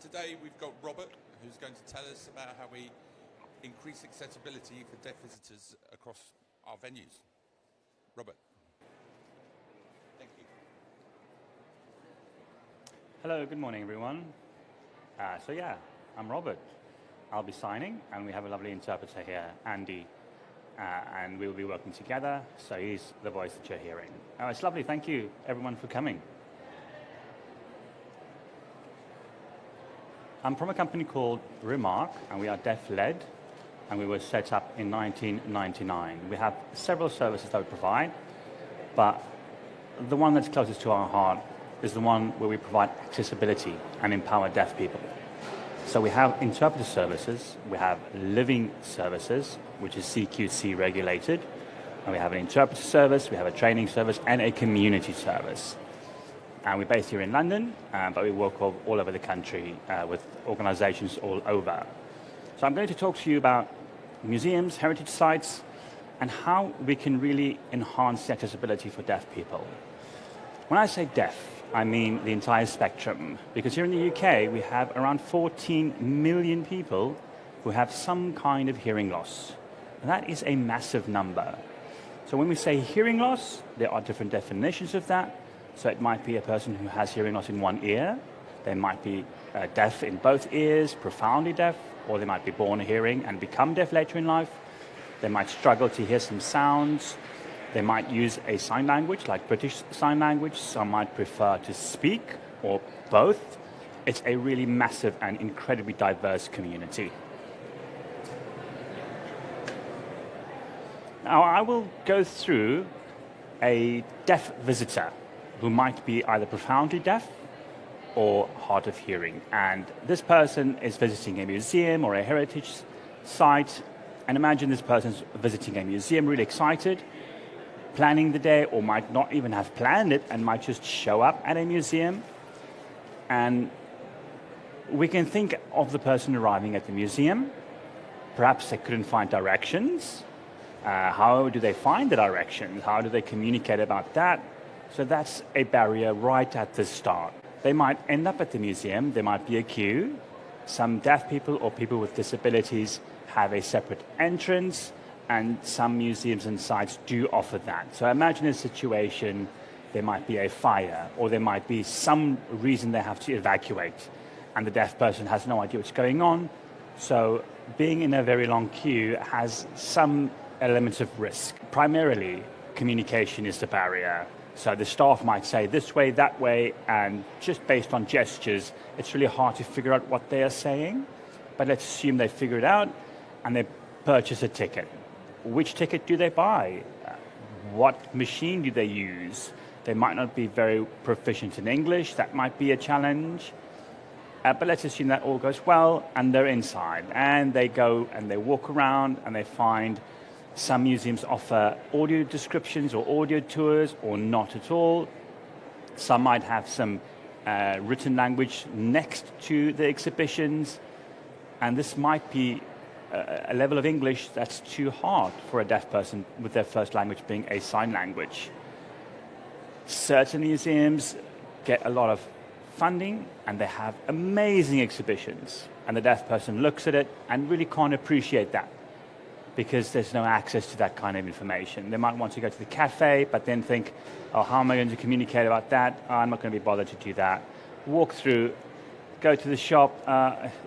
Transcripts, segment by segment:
Today we've got Robert, who's going to tell us about how we increase accessibility for deaf visitors across our venues. Robert. Thank you. Hello, good morning everyone. I'm Robert. I'll be signing, and we have a lovely interpreter here, Andy, and we'll be working together, so he's the voice that you're hearing. It's lovely, thank you everyone for coming. I'm from a company called Remark, and we are deaf-led, and we were set up in 1999. We have several services that we provide, but the one that's closest to our heart is the one where we provide accessibility and empower deaf people. So we have interpreter services, we have living services, which is CQC regulated, and we have an interpreter service, we have a training service, and a community service. And we're based here in London, but we work all over the country with organizations all over. So I'm going to talk to you about museums, heritage sites, and how we can really enhance the accessibility for deaf people. When I say deaf, I mean the entire spectrum, because here in the UK we have around 14 million people who have some kind of hearing loss. And that is a massive number. So when we say hearing loss, there are different definitions of that. So it might be a person who has hearing loss in one ear, they might be deaf in both ears, profoundly deaf, or they might be born hearing and become deaf later in life. They might struggle to hear some sounds. They might use a sign language, like British Sign Language. Some might prefer to speak, or both. It's a really massive and incredibly diverse community. Now, I will go through a deaf visitor who might be either profoundly deaf or hard of hearing. And this person is visiting a museum or a heritage site. And imagine this person's visiting a museum, really excited, planning the day, or might not even have planned it and might just show up at a museum. And we can think of the person arriving at the museum. Perhaps they couldn't find directions. How do they find the directions? How do they communicate about that? So that's a barrier right at the start. They might end up at the museum, there might be a queue. Some deaf people or people with disabilities have a separate entrance, and some museums and sites do offer that. So imagine a situation, there might be a fire, or there might be some reason they have to evacuate, and the deaf person has no idea what's going on. So being in a very long queue has some elements of risk. Primarily, communication is the barrier. So the staff might say this way, that way, and just based on gestures, it's really hard to figure out what they are saying. But let's assume they figure it out and they purchase a ticket. Which ticket do they buy? What machine do they use? They might not be very proficient in English. That might be a challenge. But let's assume that all goes well and they're inside. And they go and they walk around and they find some museums offer audio descriptions or audio tours, or not at all. Some might have some written language next to the exhibitions, and this might be a level of English that's too hard for a deaf person with their first language being a sign language. Certain museums get a lot of funding and they have amazing exhibitions, and the deaf person looks at it and really can't appreciate that, because there's no access to that kind of information. They might want to go to the cafe, but then think, oh, how am I going to communicate about that? Oh, I'm not going to be bothered to do that. Walk through, go to the shop,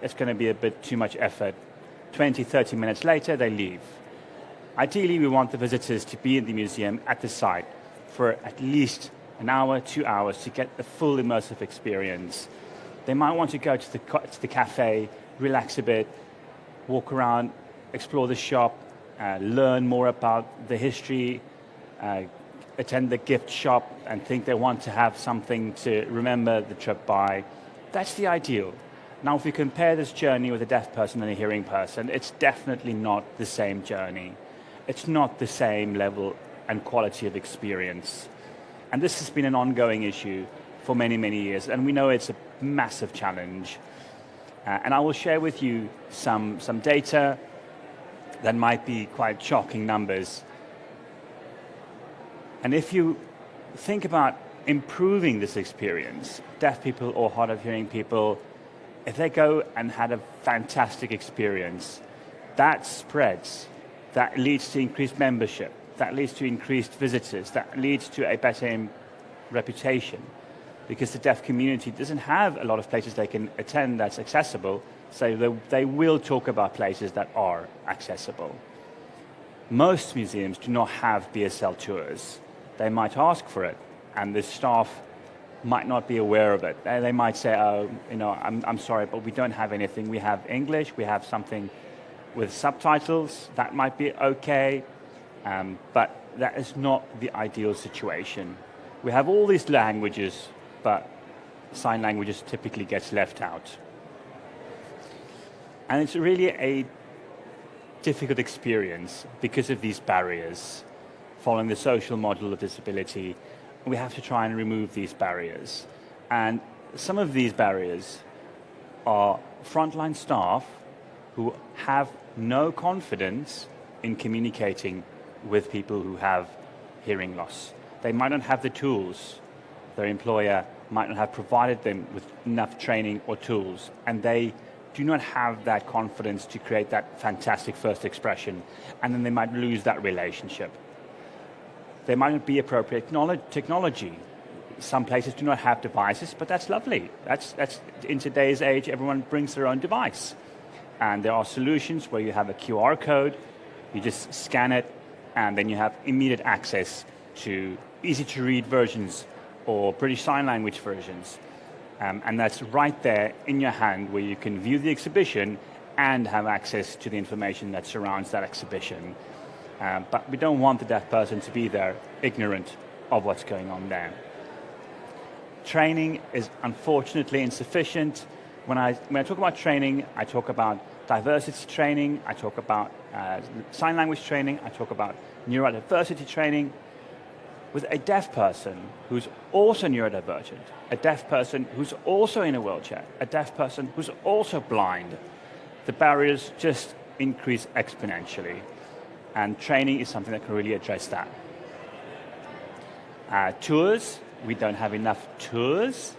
it's going to be a bit too much effort. 20, 30 minutes later, they leave. Ideally, we want the visitors to be in the museum at the site for at least an hour, 2 hours to get the full immersive experience. They might want to go to the cafe, relax a bit, walk around, explore the shop, learn more about the history, attend the gift shop and think they want to have something to remember the trip by. That's the ideal. Now, if we compare this journey with a deaf person and a hearing person, it's definitely not the same journey. It's not the same level and quality of experience. And this has been an ongoing issue for many, many years, and we know it's a massive challenge. And I will share with you some data that might be quite shocking numbers. And if you think about improving this experience, deaf people or hard of hearing people if they go and had a fantastic experience, that spreads, that leads to increased membership, that leads to increased visitors, that leads to a better reputation, because the deaf community doesn't have a lot of places they can attend that's accessible, so they will talk about places that are accessible. Most museums do not have BSL tours. They might ask for it, and the staff might not be aware of it. They might say, oh, I'm sorry, but we don't have anything. We have English, we have something with subtitles, that might be okay, but that is not the ideal situation. We have all these languages, but sign languages typically gets left out. And it's really a difficult experience because of these barriers. Following the social model of disability, we have to try and remove these barriers. And some of these barriers are frontline staff who have no confidence in communicating with people who have hearing loss. They might not have the tools. Their employer might not have provided them with enough training or tools, and they do not have that confidence to create that fantastic first expression, and then they might lose that relationship. There might not be appropriate technology. Some places do not have devices, but that's lovely. That's in today's age, everyone brings their own device. And there are solutions where you have a QR code, you just scan it, and then you have immediate access to easy-to-read versions or British Sign Language versions. And that's right there in your hand where you can view the exhibition and have access to the information that surrounds that exhibition. But we don't want the deaf person to be there ignorant of what's going on there. Training is unfortunately insufficient. When I talk about training, I talk about diversity training, I talk about sign language training, I talk about neurodiversity training. With a deaf person who's also neurodivergent, a deaf person who's also in a wheelchair, a deaf person who's also blind, the barriers just increase exponentially. And training is something that can really address that. Tours, we don't have enough tours.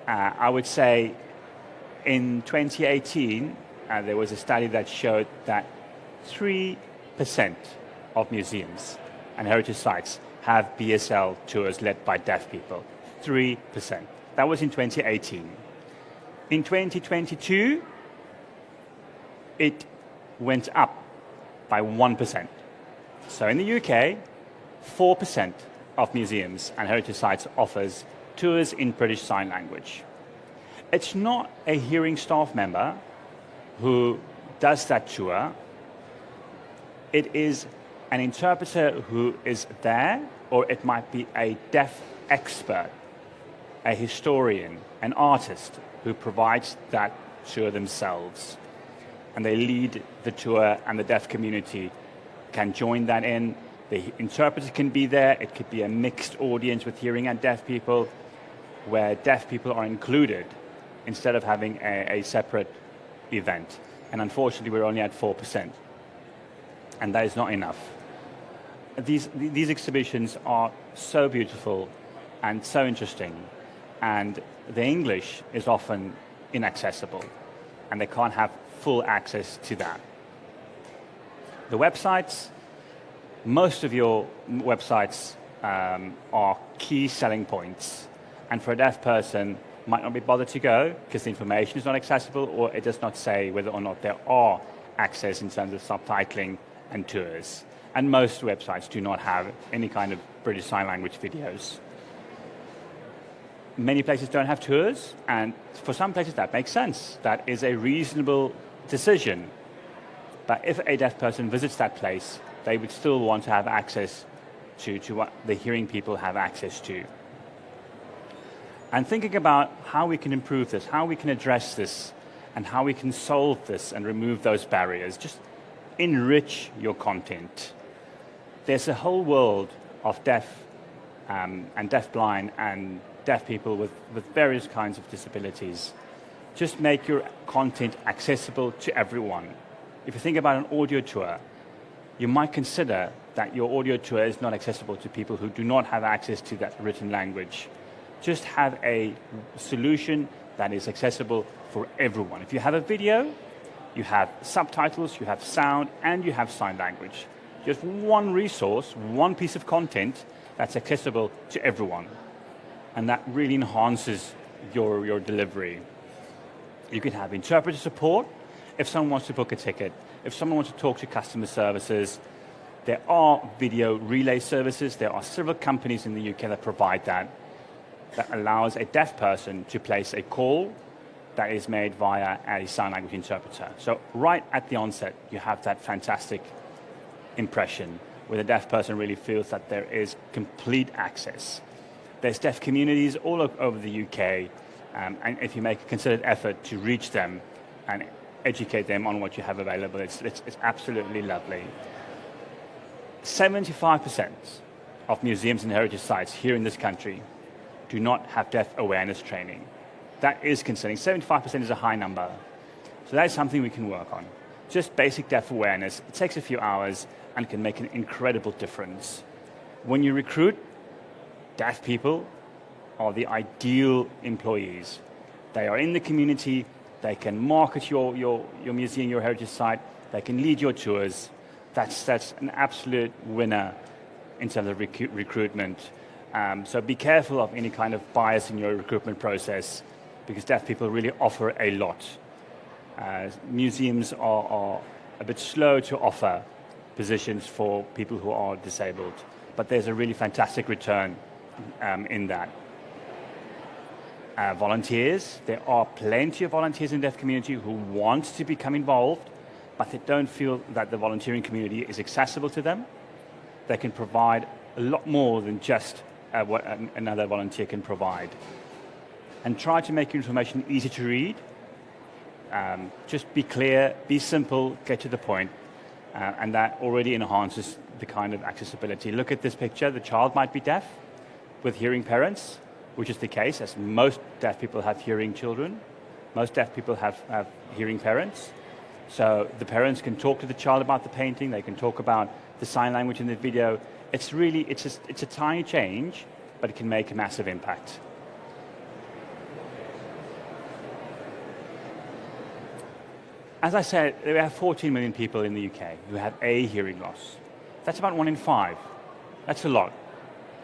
I would say in 2018, there was a study that showed that 3% of museums and heritage sites have BSL tours led by deaf people. 3%. That was in 2018. In 2022, it went up by 1%. So in the UK, 4% of museums and heritage sites offers tours in British Sign Language. It's not a hearing staff member who does that tour. It is an interpreter who is there, or it might be a deaf expert, a historian, an artist who provides that tour themselves. And they lead the tour, and the deaf community can join that in. The interpreter can be there. It could be a mixed audience with hearing and deaf people, where deaf people are included instead of having a separate event. And unfortunately, we're only at 4%. And that is not enough. These exhibitions are so beautiful and so interesting, and the English is often inaccessible, and they can't have full access to that. The websites, most of your websites are key selling points, and for a deaf person, might not be bothered to go because the information is not accessible, or it does not say whether or not there are access in terms of subtitling and tours. And most websites do not have any kind of British Sign Language videos. Many places don't have tours, and for some places that makes sense. That is a reasonable decision. But if a deaf person visits that place, they would still want to have access to what the hearing people have access to. And thinking about how we can improve this, how we can address this, and how we can solve this and remove those barriers, just enrich your content. There's a whole world of deaf and deafblind and deaf people with various kinds of disabilities. Just make your content accessible to everyone. If you think about an audio tour, you might consider that your audio tour is not accessible to people who do not have access to that written language. Just have a solution that is accessible for everyone. If you have a video, you have subtitles, you have sound, and you have sign language. Just one resource, one piece of content that's accessible to everyone. And that really enhances your delivery. You can have interpreter support if someone wants to book a ticket, if someone wants to talk to customer services. There are video relay services. There are several companies in the UK that provide that allows a deaf person to place a call that is made via a sign language interpreter. So right at the onset, you have that fantastic impression where the deaf person really feels that there is complete access. There's deaf communities all over the UK, and if you make a concerted effort to reach them and educate them on what you have available, it's absolutely lovely. 75% of museums and heritage sites here in this country do not have deaf awareness training. That is concerning. 75% is a high number. So that's something we can work on. Just basic deaf awareness. It takes a few hours and can make an incredible difference. When you recruit, deaf people are the ideal employees. They are in the community, they can market your museum, your heritage site, they can lead your tours. That's an absolute winner in terms of recruitment. So be careful of any kind of bias in your recruitment process, because deaf people really offer a lot. Museums are a bit slow to offer positions for people who are disabled, but there's a really fantastic return in that. Volunteers, there are plenty of volunteers in the deaf community who want to become involved, but they don't feel that the volunteering community is accessible to them. They can provide a lot more than just what another volunteer can provide. And try to make your information easy to read. Just be clear, be simple, get to the point, and that already enhances the kind of accessibility. Look at this picture. The child might be deaf with hearing parents, which is the case, as most deaf people have hearing children. Most deaf people have hearing parents. So the parents can talk to the child about the painting, they can talk about the sign language in the video. It's a tiny change, but it can make a massive impact. As I said, there are 14 million people in the UK who have a hearing loss. That's about 1 in 5. That's a lot.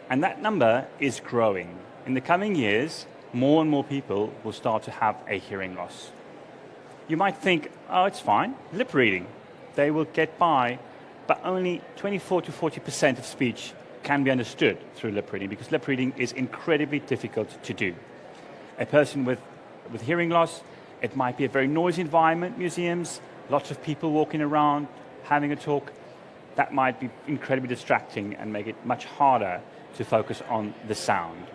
And that number is growing. In the coming years, more and more people will start to have a hearing loss. You might think, oh, it's fine, lip reading. They will get by, but only 24 to 40% of speech can be understood through lip reading, because lip reading is incredibly difficult to do. A person with hearing loss, it might be a very noisy environment, museums, lots of people walking around, having a talk. That might be incredibly distracting and make it much harder to focus on the sound.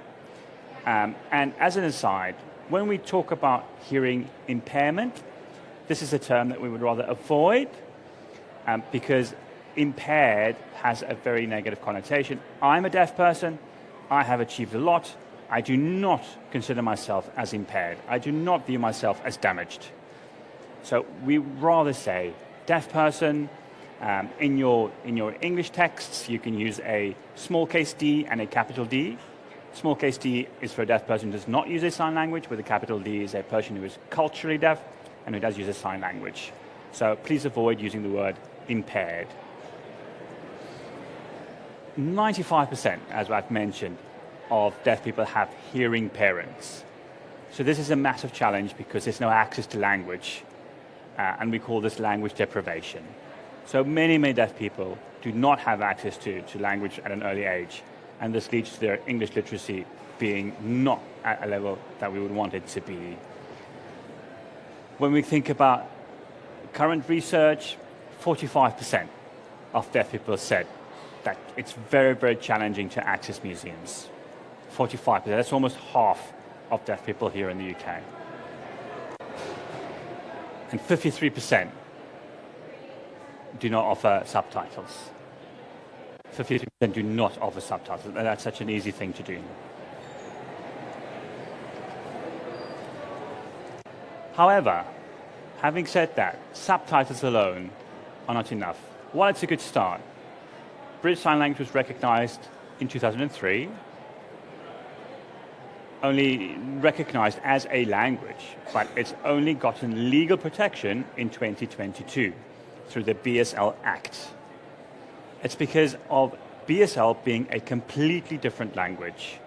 And as an aside, when we talk about hearing impairment, this is a term that we would rather avoid because impaired has a very negative connotation. I'm a deaf person. I have achieved a lot. I do not consider myself as impaired. I do not view myself as damaged. So we rather say deaf person. In your English texts, you can use a small case D and a capital D. Small case D is for a deaf person who does not use a sign language, where the capital D is a person who is culturally deaf and who does use a sign language. So please avoid using the word impaired. 95%, as I've mentioned, of deaf people have hearing parents. So this is a massive challenge because there's no access to language, and we call this language deprivation. So many deaf people do not have access to language at an early age, and this leads to their English literacy being not at a level that we would want it to be. When we think about current research, 45% of deaf people said that it's very, very challenging to access museums. 45%, that's almost half of deaf people here in the UK. And 53% do not offer subtitles. 53% do not offer subtitles, and that's such an easy thing to do. However, having said that, subtitles alone are not enough. While it's a good start, British Sign Language was recognized in 2003. only recognized as a language, but it's only gotten legal protection in 2022 through the BSL Act. It's because of BSL being a completely different language,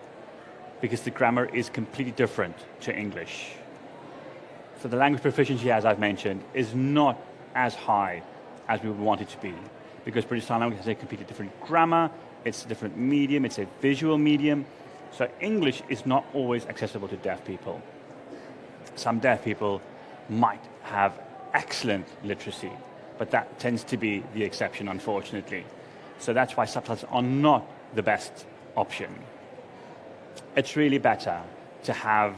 because the grammar is completely different to English. So the language proficiency, as I've mentioned, is not as high as we would want it to be, because British Sign Language has a completely different grammar, it's a different medium, it's a visual medium, so English is not always accessible to deaf people. Some deaf people might have excellent literacy, but that tends to be the exception, unfortunately. So that's why subtitles are not the best option. It's really better to have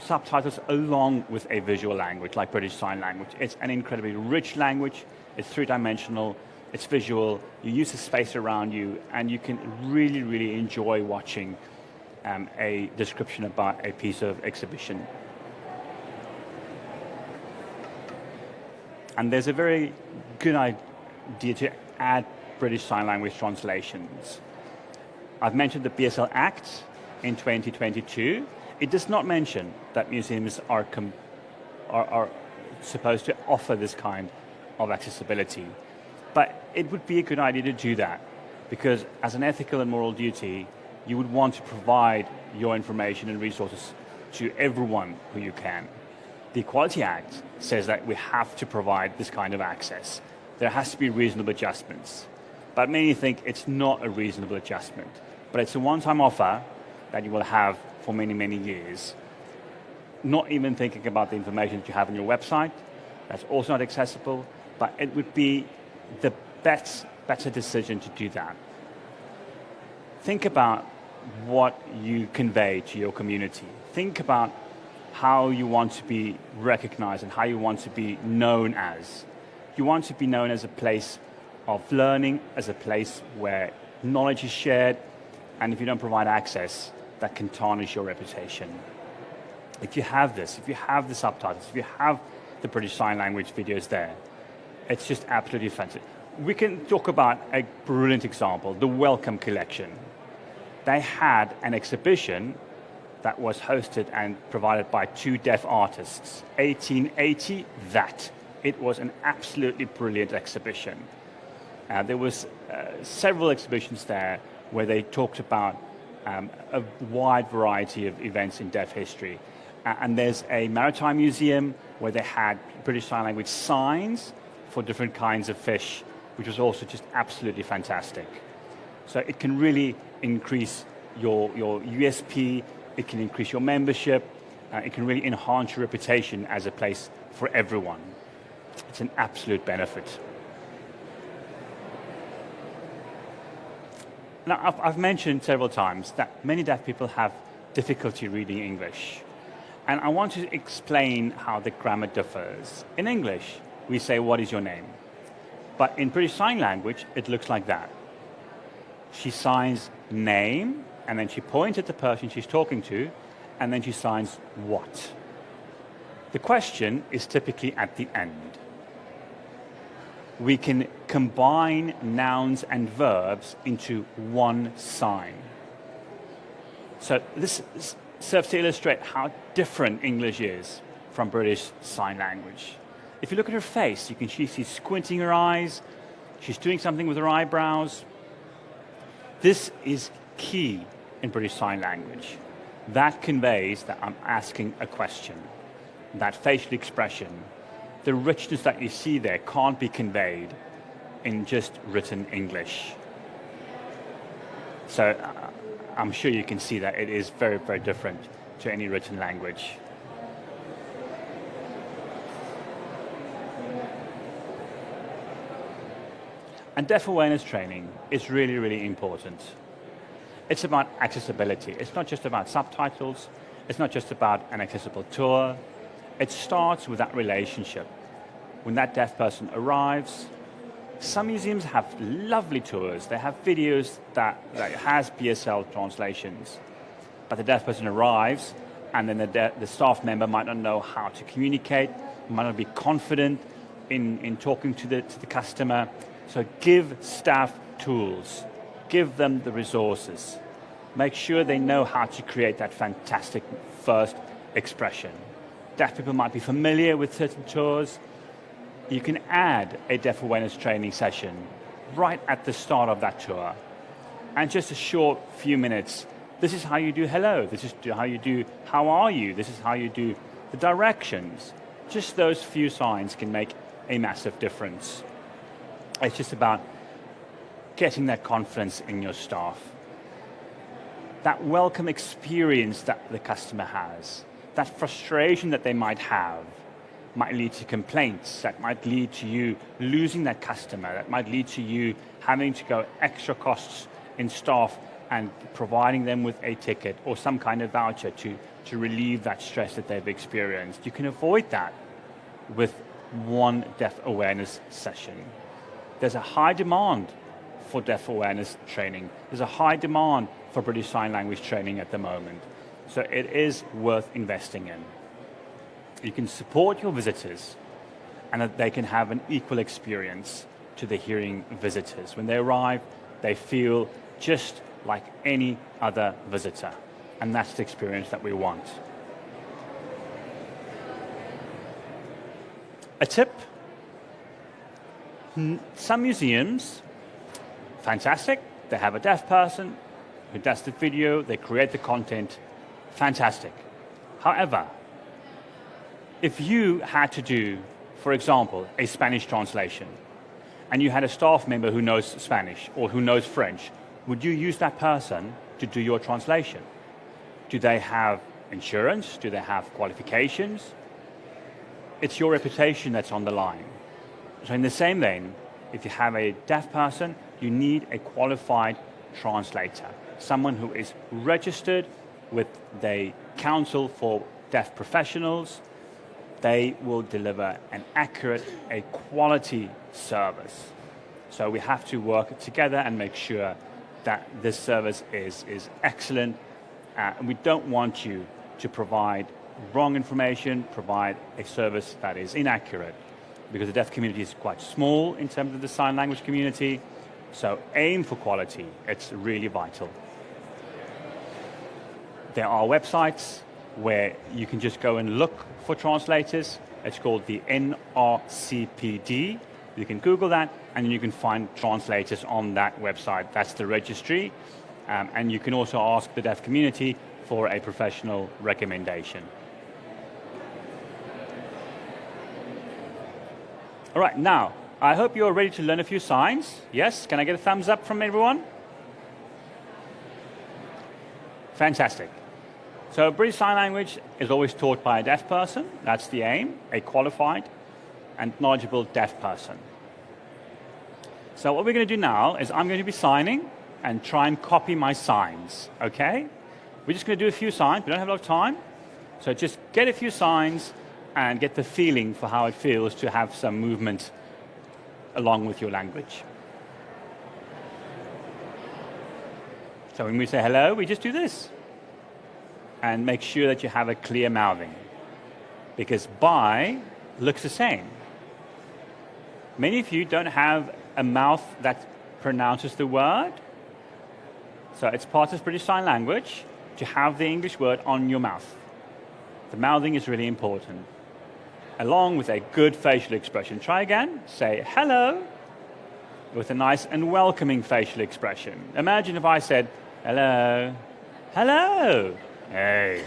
subtitles along with a visual language like British Sign Language. It's an incredibly rich language, it's three-dimensional, it's visual, you use the space around you, and you can really, really enjoy watching a description about a piece of exhibition. And there's a very good idea to add British Sign Language translations. I've mentioned the BSL Act in 2022. It does not mention that museums are supposed to offer this kind of accessibility. But it would be a good idea to do that, because as an ethical and moral duty, you would want to provide your information and resources to everyone who you can. The Equality Act says that we have to provide this kind of access. There has to be reasonable adjustments. But many think it's not a reasonable adjustment. But it's a one-time offer that you will have for many, many years. Not even thinking about the information that you have on your website. That's also not accessible. But it would be the better decision to do that. Think about what you convey to your community. Think about how you want to be recognized and how you want to be known as. You want to be known as a place of learning, as a place where knowledge is shared, and if you don't provide access, that can tarnish your reputation. If you have this, if you have the subtitles, if you have the British Sign Language videos there, it's just absolutely fantastic. We can talk about a brilliant example, the Welcome Collection. They had an exhibition that was hosted and provided by two deaf artists. 1880, that. It was an absolutely brilliant exhibition. There was several exhibitions there where they talked about a wide variety of events in deaf history. And there's a maritime museum where they had British Sign Language signs for different kinds of fish, which was also just absolutely fantastic. So it can really increase your USP, it can increase your membership, it can really enhance your reputation as a place for everyone. It's an absolute benefit. Now, I've mentioned several times that many deaf people have difficulty reading English. And I want to explain how the grammar differs. In English, we say, "What is your name?" But in British Sign Language, it looks like that. She signs name, and then she points at the person she's talking to, and then she signs what. The question is typically at the end. We can combine nouns and verbs into one sign. So this serves to illustrate how different English is from British Sign Language. If you look at her face, you can see she's squinting her eyes, she's doing something with her eyebrows. This is key in British Sign Language. That conveys that I'm asking a question. That facial expression, the richness that you see there can't be conveyed in just written English. So I'm sure you can see that it is very, very different to any written language. And deaf awareness training is really, really important. It's about accessibility. It's not just about subtitles. It's not just about an accessible tour. It starts with that relationship. When that deaf person arrives, some museums have lovely tours. They have videos that has BSL translations. But the deaf person arrives, and then the staff member might not know how to communicate, might not be confident in talking to the customer. So give staff tools. Give them the resources. make sure they know how to create that fantastic first expression. Deaf people might be familiar with certain tours. You can add a deaf awareness training session right at the start of that tour. And just a short few minutes. This is how you do hello. This is how you do how are you. This is how you do the directions. Just those few signs can make a massive difference. It's just about getting that confidence in your staff. That welcome experience that the customer has, that frustration that they might have, might lead to complaints, that might lead to you losing that customer, that might lead to you having to go extra costs in staff and providing them with a ticket or some kind of voucher to relieve that stress that they've experienced. You can avoid that with one deaf awareness session. There's a high demand for deaf awareness training. There's a high demand for British Sign Language training at the moment. So it is worth investing in. You can support your visitors and that they can have an equal experience to the hearing visitors. When they arrive, they feel just like any other visitor. And that's the experience that we want. A tip, some museums, fantastic, they have a deaf person who does the video, they create the content, fantastic. However, if you had to do, for example, a Spanish translation, and you had a staff member who knows Spanish or who knows French, would you use that person to do your translation? Do they have insurance? Do they have qualifications? It's your reputation that's on the line. So in the same vein, if you have a deaf person, you need a qualified translator, someone who is registered with the Council for Deaf Professionals. They will deliver an accurate, a quality service. So we have to work together and make sure that this service is excellent. And we don't want you to provide wrong information, provide a service that is inaccurate, because the deaf community is quite small in terms of the sign language community. So aim for quality. It's really vital. There are websites where you can just go and look for translators. It's called the NRCPD. You can Google that, and you can find translators on that website. That's the registry. And you can also ask the deaf community for a professional recommendation. All right, now, I hope you're ready to learn a few signs. Yes? Can I get a thumbs up from everyone? Fantastic. So British Sign Language is always taught by a deaf person. That's the aim, a qualified and knowledgeable deaf person. So what we're going to do now is I'm going to be signing and try and copy my signs, okay? We're just going to do a few signs. We don't have a lot of time. So just get a few signs and get the feeling for how it feels to have some movement along with your language. So when we say hello, we just do this. And make sure that you have a clear mouthing, because bye looks the same. Many of you don't have a mouth that pronounces the word, so it's part of British Sign Language to have the English word on your mouth. The mouthing is really important, along with a good facial expression. Try again, say hello, with a nice and welcoming facial expression. Imagine if I said, hello, hello. Hey.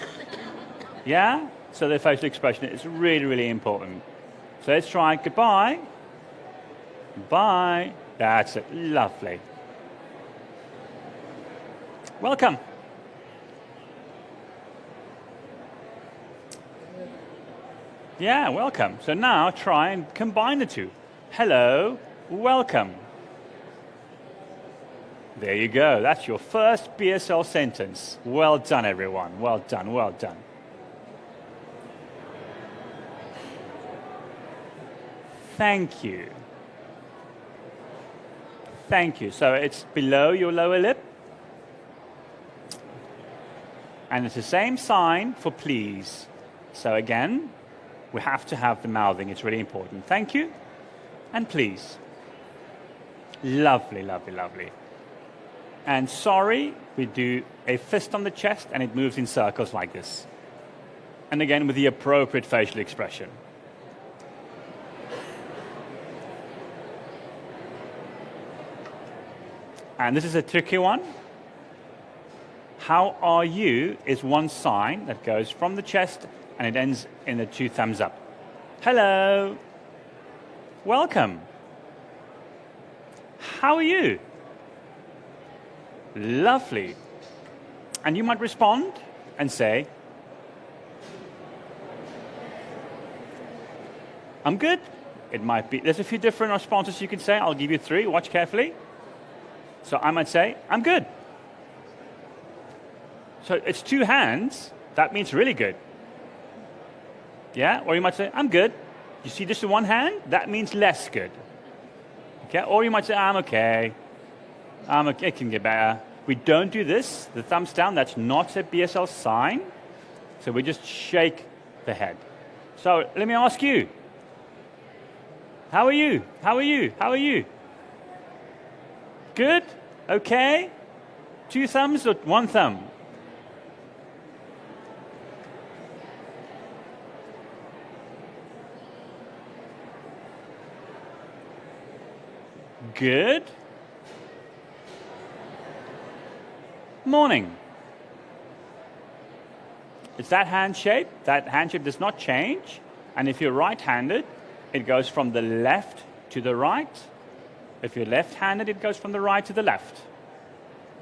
Yeah? So the facial expression is really, really important. So let's try goodbye. Bye. That's it. Lovely. Welcome. Yeah, welcome. So now try and combine the two. Hello, welcome. There you go. That's your first BSL sentence. Well done, everyone. Well done, well done. Thank you. Thank you. So it's below your lower lip. And it's the same sign for please. So again, we have to have the mouthing. It's really important. Thank you and please. Lovely, lovely, lovely. And sorry, we do a fist on the chest and it moves in circles like this. And again, with the appropriate facial expression. And this is a tricky one. How are you is one sign that goes from the chest and it ends in the 2 thumbs up. Hello. Welcome. How are you? Lovely. And you might respond and say, I'm good. It might be, there's a few different responses you can say. I'll give you 3, watch carefully. So I might say, I'm good. So it's 2 hands, that means really good. Yeah, or you might say, I'm good. You see just the 1 hand, that means less good. Okay, or you might say, I'm okay. It can get better. We don't do this, the thumbs down, that's not a BSL sign. So we just shake the head. So let me ask you, how are you? How are you? How are you? Good? Okay? 2 thumbs or 1 thumb? Good. Morning. It's that hand shape. That hand shape does not change. And if you're right-handed, it goes from the left to the right. If you're left-handed, it goes from the right to the left.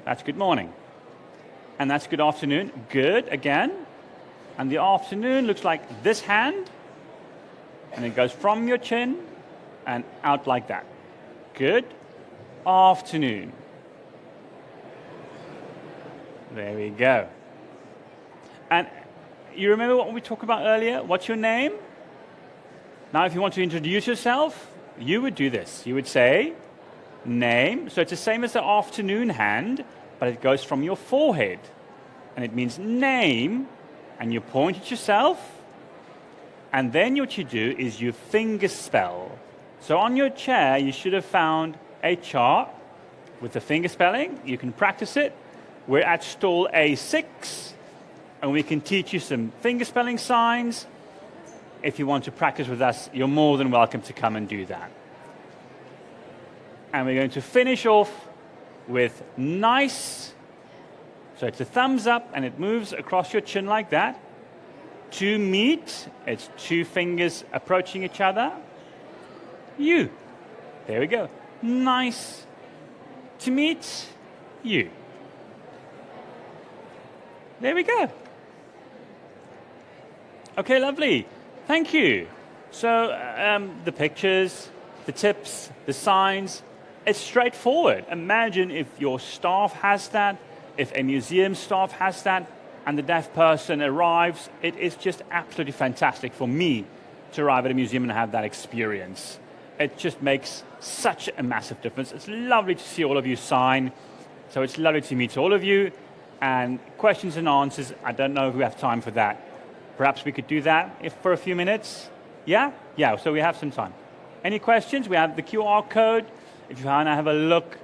That's good morning. And that's good afternoon. Good, again. And the afternoon looks like this hand. And it goes from your chin and out like that. Good afternoon. There we go. And you remember what we talked about earlier? What's your name? Now, if you want to introduce yourself, you would do this. You would say, name. So it's the same as the afternoon hand, but it goes from your forehead. And it means name, and you point at yourself. And then what you do is you finger spell. So on your chair, you should have found a chart with the finger spelling. You can practice it. We're at stall A6, and we can teach you some finger spelling signs. If you want to practice with us, you're more than welcome to come and do that. And we're going to finish off with nice. So it's a thumbs up, and it moves across your chin like that. To meet, it's 2 fingers approaching each other. You. There we go. Nice to meet you. There we go. Okay, lovely. Thank you. So the pictures, the tips, the signs, it's straightforward. Imagine if your staff has that, if a museum staff has that, and the deaf person arrives. It is just absolutely fantastic for me to arrive at a museum and have that experience. It just makes such a massive difference. It's lovely to see all of you sign. So it's lovely to meet all of you. And questions and answers, I don't know if we have time for that. Perhaps we could do that for a few minutes. Yeah? Yeah, so we have some time. Any questions? We have the QR code. If you want to have a look,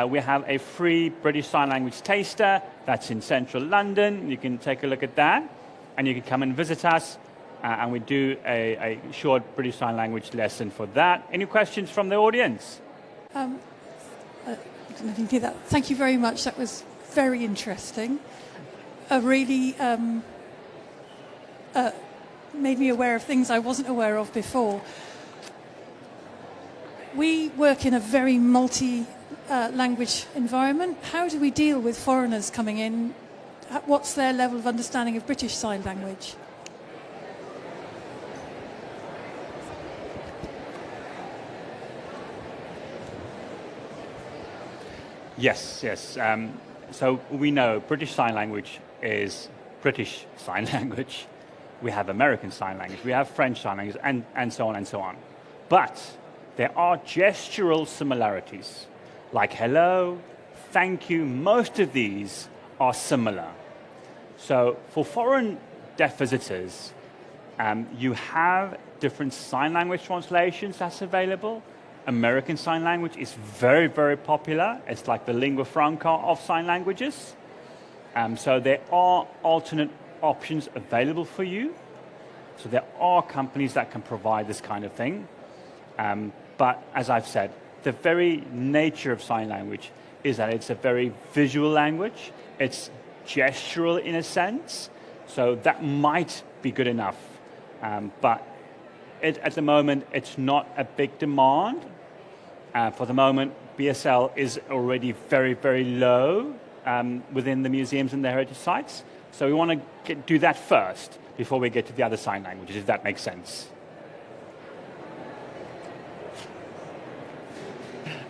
we have a free British Sign Language taster. That's in central London. You can take a look at that. And you can come and visit us. And we do a short British Sign Language lesson for that. Any questions from the audience? Thank you very much. That was very interesting. Really made me aware of things I wasn't aware of before. We work in a very multi-language environment. How do we deal with foreigners coming in? What's their level of understanding of British Sign Language? Yes. So we know British Sign Language is British Sign Language. We have American Sign Language. We have French Sign Language, and so on and so on. But there are gestural similarities, like hello, thank you. Most of these are similar. So for foreign deaf visitors, you have different sign language translations that's available. American Sign Language is very, very popular. It's like the lingua franca of sign languages. So there are alternate options available for you. So there are companies that can provide this kind of thing. But as I've said, the very nature of sign language is that it's a very visual language. It's gestural in a sense. So that might be good enough. But at the moment, it's not a big demand. For the moment, BSL is already very, very low within the museums and the heritage sites. So we want to do that first before we get to the other sign languages, if that makes sense.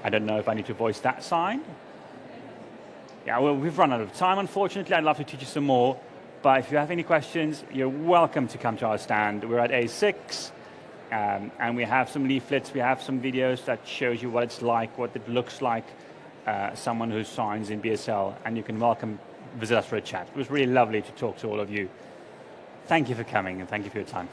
I don't know if I need to voice that sign. Yeah, well, we've run out of time, unfortunately. I'd love to teach you some more. But if you have any questions, you're welcome to come to our stand. We're at A6, and we have some leaflets. We have some videos that shows you what it's like, what it looks like, someone who signs in BSL, and you can visit us for a chat. It was really lovely to talk to all of you. Thank you for coming, and thank you for your time.